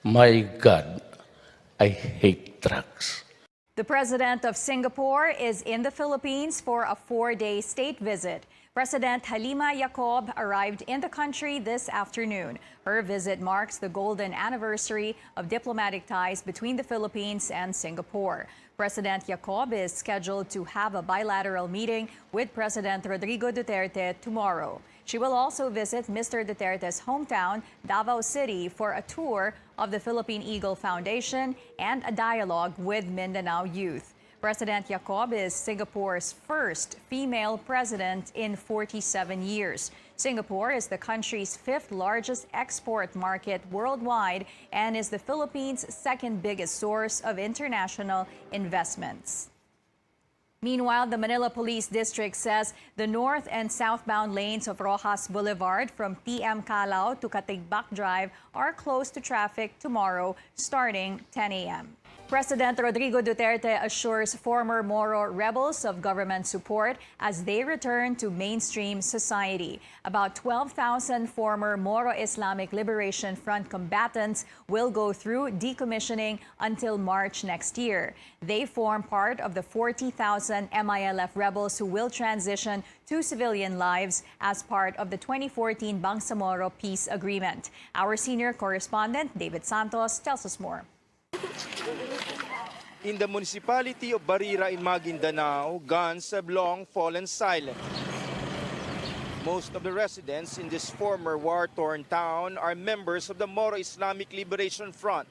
My God, I hate drugs. The president of Singapore is in the Philippines for a 4-day state visit. President Halima Yacob arrived in the country this afternoon. Her visit marks the golden anniversary of diplomatic ties between the Philippines and Singapore. President Yacob is scheduled to have a bilateral meeting with President Rodrigo Duterte tomorrow. She will also visit Mr. Duterte's hometown, Davao City, for a tour of the Philippine Eagle Foundation and a dialogue with Mindanao youth. President Yacob is Singapore's first female president in 47 years. Singapore is the country's 5th largest export market worldwide and is the Philippines' second biggest source of international investments. Meanwhile, the Manila Police District says the north and southbound lanes of Rojas Boulevard from TM Calao to Katigbak Drive are closed to traffic tomorrow starting 10 a.m. President Rodrigo Duterte assures former Moro rebels of government support as they return to mainstream society. About 12,000 former Moro Islamic Liberation Front combatants will go through decommissioning until March next year. They form part of the 40,000 MILF rebels who will transition to civilian lives as part of the 2014 Bangsamoro Peace Agreement. Our senior correspondent, David Santos, tells us more. In the municipality of Barira in Maguindanao, guns have long fallen silent. Most of the residents in this former war-torn town are members of the Moro Islamic Liberation Front.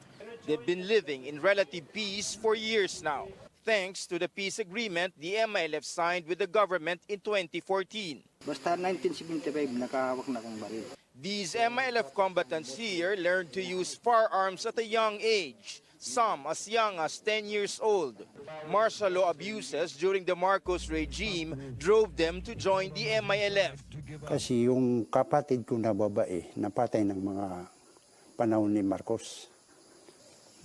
They've been living in relative peace for years now, thanks to the peace agreement the MILF signed with the government in 2014. Basta 1975, nakahawak na akong baril. These MILF combatants here learned to use firearms at a young age, some as young as 10 years old. Martial law abuses during the Marcos regime drove them to join the MILF. Kasi yung kapatid ko na babae, napatay ng mga panahon ni Marcos.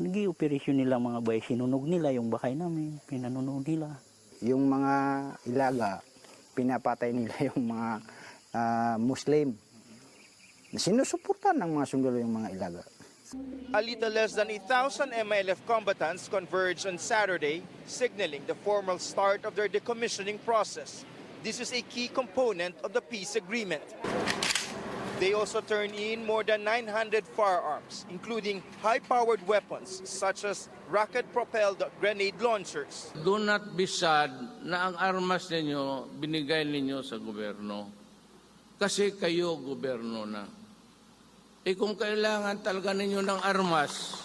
Nag-i-operasyon nila mga bay, sinunog nila yung bahay namin, pinanunog nila. Yung mga ilaga, pinapatay nila yung mga Muslim. Sinusuportan ng mga sundalo yung mga ilaga. A little less than 1,000 MILF combatants converged on Saturday, signaling the formal start of their decommissioning process. This is a key component of the peace agreement. They also turn in more than 900 firearms, including high-powered weapons such as rocket-propelled grenade launchers. Do not be sad na ang armas ninyo binigay ninyo sa gobyerno. Kasi kayo gobyerno na. Kung kailangan talaga ninyo ng armas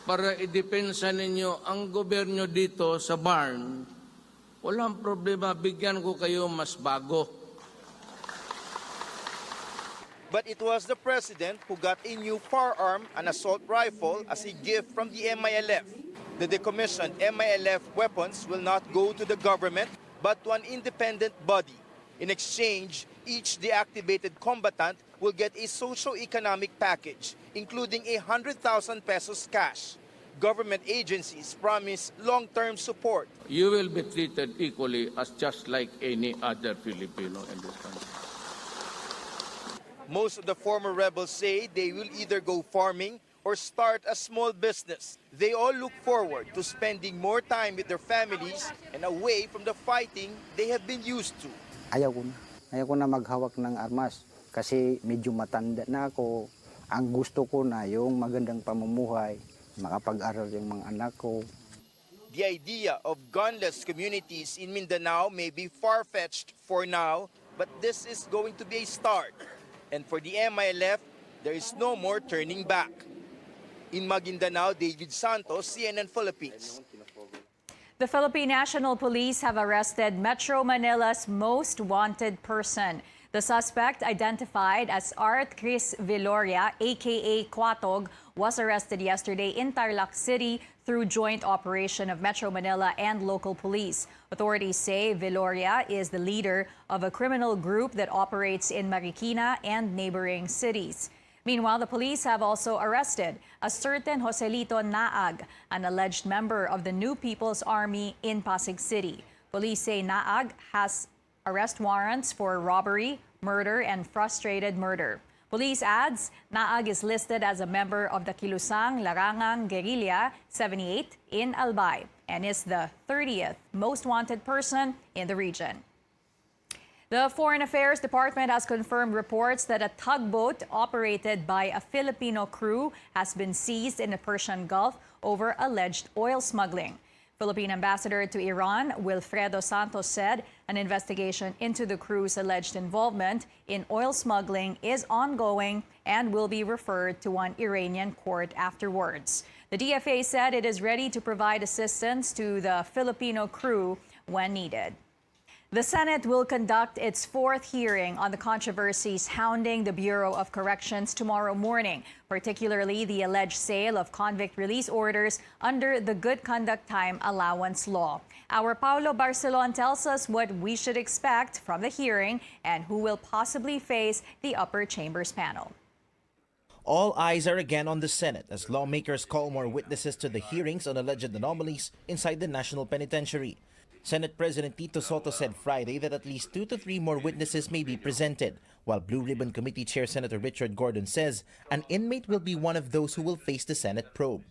para idepensa ninyo ang gobyerno dito sa barn, walang problema, bigyan ko kayo mas bago. But it was the president who got a new firearm, an assault rifle, as a gift from the MILF. The decommissioned MILF weapons will not go to the government, but to an independent body. In exchange, each deactivated combatant will get a socio-economic package, including 100,000 pesos cash. Government agencies promise long-term support. You will be treated equally as just like any other Filipino in this country. Most of the former rebels say they will either go farming or start a small business. They all look forward to spending more time with their families and away from the fighting they have been used to. Ayaw ko na maghawak ng armas kasi medyo matanda na ako. Ang gusto ko na yung magandang pamumuhay, makapag-aral yung mga anak ko. The idea of gunless communities in Mindanao may be far-fetched for now, but this is going to be a start. And for the MILF, there is no more turning back. In Maguindanao, David Santos, CNN Philippines. The Philippine National Police have arrested Metro Manila's most wanted person. The suspect, identified as Art Chris Viloria, aka Quatog, was arrested yesterday in Tarlac City through joint operation of Metro Manila and local police. Authorities say Viloria is the leader of a criminal group that operates in Marikina and neighboring cities. Meanwhile, the police have also arrested a certain Joselito Naag, an alleged member of the New People's Army in Pasig City. Police say Naag has arrest warrants for robbery, murder, and frustrated murder. Police adds, Naag is listed as a member of the Kilusang Larangang Guerrilla 78 in Albay and is the 30th most wanted person in the region. The Foreign Affairs Department has confirmed reports that a tugboat operated by a Filipino crew has been seized in the Persian Gulf over alleged oil smuggling. Philippine Ambassador to Iran, Wilfredo Santos, said an investigation into the crew's alleged involvement in oil smuggling is ongoing and will be referred to an Iranian court afterwards. The DFA said it is ready to provide assistance to the Filipino crew when needed. The Senate will conduct its fourth hearing on the controversies hounding the Bureau of Corrections tomorrow morning, particularly the alleged sale of convict release orders under the Good Conduct Time Allowance Law. Our Paulo Barcelon tells us what we should expect from the hearing and who will possibly face the upper chambers panel. All eyes are again on the Senate as lawmakers call more witnesses to the hearings on alleged anomalies inside the National Penitentiary. Senate President Tito Soto said Friday that at least 2 to 3 more witnesses may be presented, while Blue Ribbon Committee Chair Senator Richard Gordon says an inmate will be one of those who will face the Senate probe.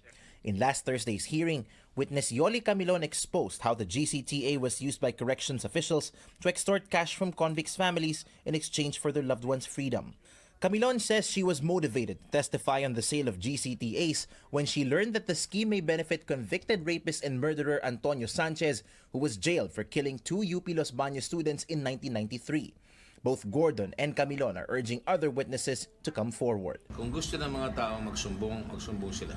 In last Thursday's hearing, witness Yoli Camilon exposed how the GCTA was used by corrections officials to extort cash from convicts' families in exchange for their loved ones' freedom. Camilon says she was motivated to testify on the sale of GCTAs when she learned that the scheme may benefit convicted rapist and murderer Antonio Sanchez, who was jailed for killing 2 UP Los Baños students in 1993. Both Gordon and Camilon are urging other witnesses to come forward. Kung gusto ng mga tao magsumbong sila.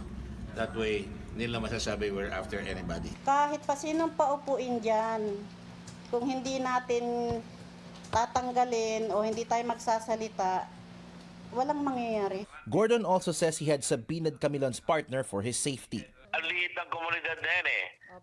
That way, nila masasabi we're after anybody. Kahit pa sinong paupuin dyan, kung hindi natin tatanggalin o hindi tayo magsasalita, walang mangyayari. Gordon also says he had subpoenaed Camilon's partner for his safety. Ang liit ng komunidad na yan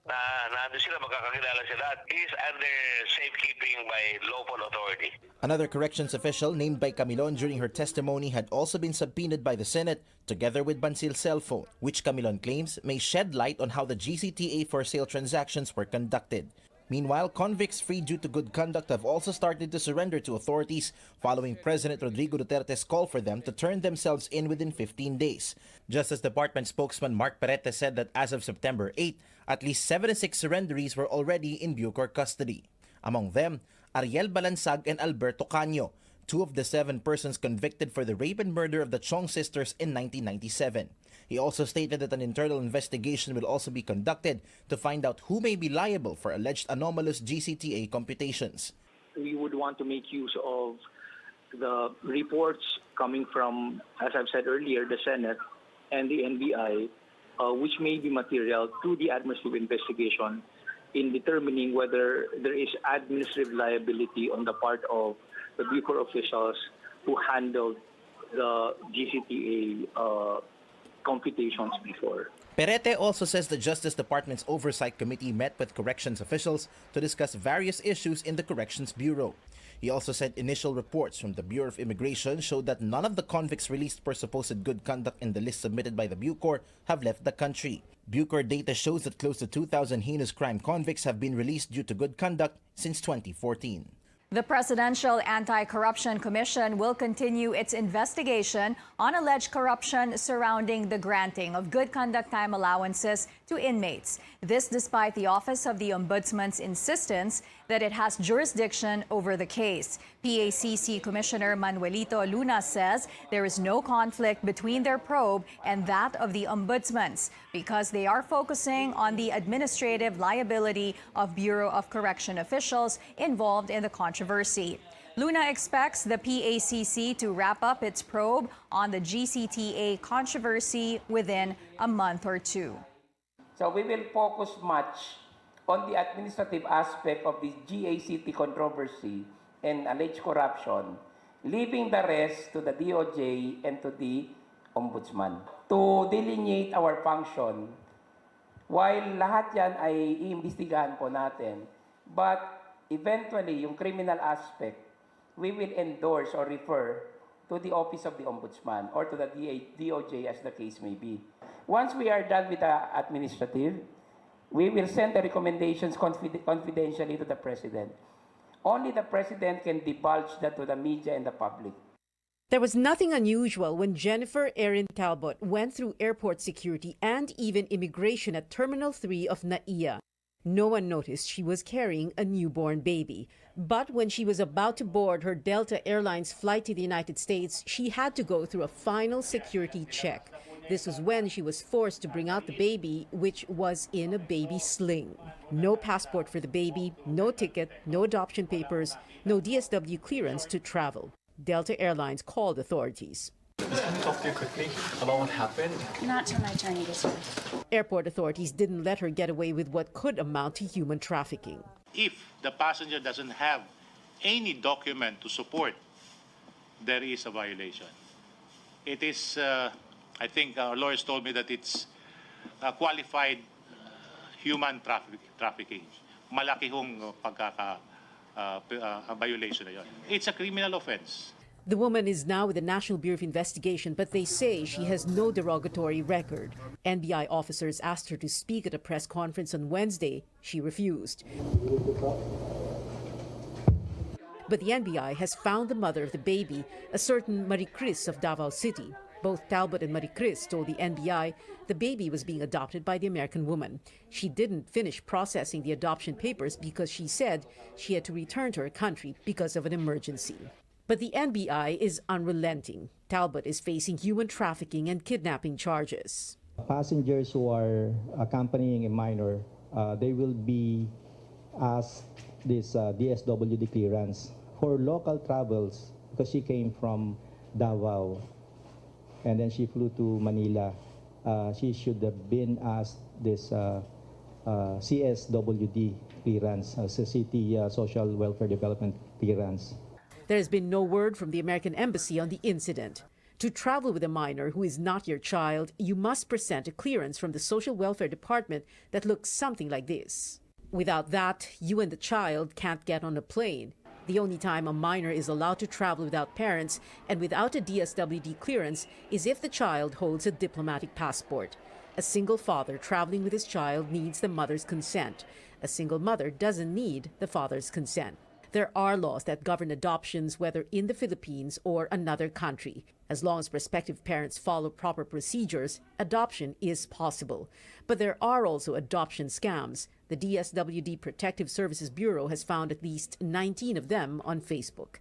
na nandun sila, magkakakilala sila. He's under safekeeping by local authority. Another corrections official named by Camilon during her testimony had also been subpoenaed by the Senate together with Bansil's cell phone, which Camilon claims may shed light on how the GCTA for sale transactions were conducted. Meanwhile, convicts freed due to good conduct have also started to surrender to authorities following President Rodrigo Duterte's call for them to turn themselves in within 15 days. Justice Department spokesman Mark Perete said that as of September 8, at least 76 surrenderies were already in Bucor custody. Among them, Ariel Balansag and Alberto Caño, 2 of the 7 persons convicted for the rape and murder of the Chong sisters in 1997. He also stated that an internal investigation will also be conducted to find out who may be liable for alleged anomalous GCTA computations. We would want to make use of the reports coming from, as I've said earlier, the Senate and the NBI, which may be material to the administrative investigation in determining whether there is administrative liability on the part of the Bucor officials who handled the GCTA computations before. Perete also says the Justice Department's Oversight Committee met with corrections officials to discuss various issues in the Corrections Bureau. He also said initial reports from the Bureau of Immigration showed that none of the convicts released for supposed good conduct in the list submitted by the Bucor have left the country. Bucor data shows that close to 2,000 heinous crime convicts have been released due to good conduct since 2014. The Presidential Anti-Corruption Commission will continue its investigation on alleged corruption surrounding the granting of good conduct time allowances to inmates. This despite the Office of the Ombudsman's insistence that it has jurisdiction over the case. PACC Commissioner Manuelito Luna says there is no conflict between their probe and that of the Ombudsman's because they are focusing on the administrative liability of Bureau of Correction officials involved in the controversy. Luna expects the PACC to wrap up its probe on the GCTA controversy within a month or 2. So we will focus much on the administrative aspect of this GACT controversy and alleged corruption, leaving the rest to the DOJ and to the Ombudsman. To delineate our function, while lahat yan ay iimbestigahan po natin, but eventually, yung criminal aspect, we will endorse or refer to the Office of the Ombudsman or to the DOJ as the case may be. Once we are done with the administrative, we will send the recommendations confidentially to the President. Only the President can divulge that to the media and the public. There was nothing unusual when Jennifer Erin Talbot went through airport security and even immigration at Terminal 3 of NAIA. No one noticed she was carrying a newborn baby. But when she was about to board her Delta Airlines flight to the United States, she had to go through a final security check. This was when she was forced to bring out the baby, which was in a baby sling. No passport for the baby, no ticket, no adoption papers, no DSW clearance to travel. Delta Airlines called authorities. Can I talk to you quickly about what happened? Not till my attorney gets here. Airport authorities didn't let her get away with what could amount to human trafficking. If the passenger doesn't have any document to support, there is a violation. It is, I think our lawyers told me that it's qualified human trafficking. Malaki hong violation na yun. It's a criminal offense. The woman is now with the National Bureau of Investigation, but they say she has no derogatory record. NBI officers asked her to speak at a press conference on Wednesday. She refused. But the NBI has found the mother of the baby, a certain Marie Chris of Davao City. Both Talbot and Marie Chris told the NBI the baby was being adopted by the American woman. She didn't finish processing the adoption papers because she said she had to return to her country because of an emergency. But the NBI is unrelenting. Talbot is facing human trafficking and kidnapping charges. Passengers who are accompanying a minor, they will be asked this DSWD clearance. For local travels, because she came from Davao and then she flew to Manila, she should have been asked this CSWD clearance, City Social Welfare Development clearance. There has been no word from the American Embassy on the incident. To travel with a minor who is not your child, you must present a clearance from the Social Welfare Department that looks something like this. Without that, you and the child can't get on a plane. The only time a minor is allowed to travel without parents and without a DSWD clearance is if the child holds a diplomatic passport. A single father traveling with his child needs the mother's consent. A single mother doesn't need the father's consent. There are laws that govern adoptions, whether in the Philippines or another country. As long as prospective parents follow proper procedures, adoption is possible. But there are also adoption scams. The DSWD Protective Services Bureau has found at least 19 of them on Facebook.